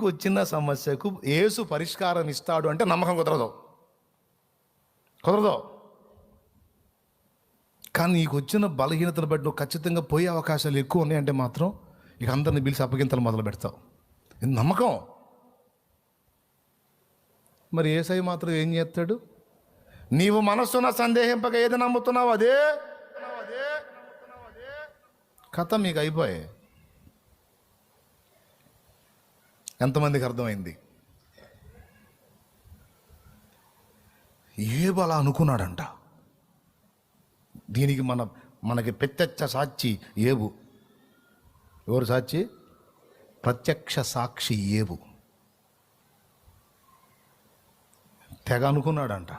నీకు వచ్చిన సమస్యకు యేసు పరిష్కారం ఇస్తాడు అంటే నమ్మకం కుదరదు. కానీ నీకు వచ్చిన బలహీనతను బట్టి నువ్వు ఖచ్చితంగా పోయే అవకాశాలు ఎక్కువ ఉన్నాయంటే మాత్రం ఇక అందరిని పిలిచి అప్పగింతలు మొదలు పెడతావు. ఇది నమ్మకం. మరి యేసయ్య మాత్రం ఏం చేస్తాడు? నీవు మనస్సున సందేహింపక ఏది నమ్ముతున్నావు అదే కథ మీకు అయిపోయాయి. ఎంతమందికి అర్థమైంది? ఏబు అలా అనుకున్నాడంట. దీనికి మనకి ప్రత్యక్ష సాక్షి ఏబు. ఎవరు సాక్షి? ప్రత్యక్ష సాక్షి ఏబు. తెగ అనుకున్నాడంట.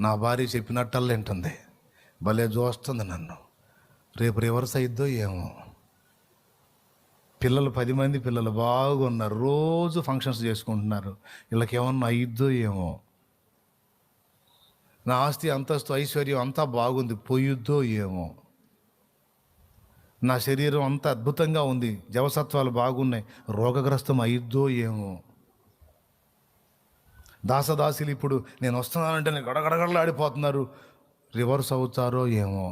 నా భార్య చెప్పినట్టల్లా వింటుంది, భలే చూస్తుంది నన్ను, రేపు రివర్స్ అయిద్దో ఏమో. పిల్లలు 10 మంది పిల్లలు బాగున్నారు, రోజు ఫంక్షన్స్ చేసుకుంటున్నారు, వీళ్ళకి ఏమన్నా అయిద్దో ఏమో. నా ఆస్తి అంతస్తు ఐశ్వర్యం అంతా బాగుంది, పోయిద్దో ఏమో. నా శరీరం అంత అద్భుతంగా ఉంది, జవసత్వాలు బాగున్నాయి, రోగగ్రస్తం అయిద్దో ఏమో. దాసదాసులు ఇప్పుడు నేను వస్తున్నానంటే నేను గడగడగడలాడిపోతున్నారు, రివర్స్ అవుతారో ఏమో.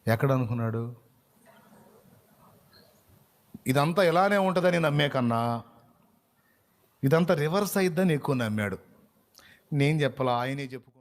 ఎక్కడ అనుకున్నాడు? ఇదంతా ఇలానే ఉంటుందని నమ్మే కన్నా ఇదంతా రివర్స్ అయిద్దని ఎక్కువ నమ్మాడు. నేను చెప్పాలా, ఆయనే చెప్పుకున్నాడు.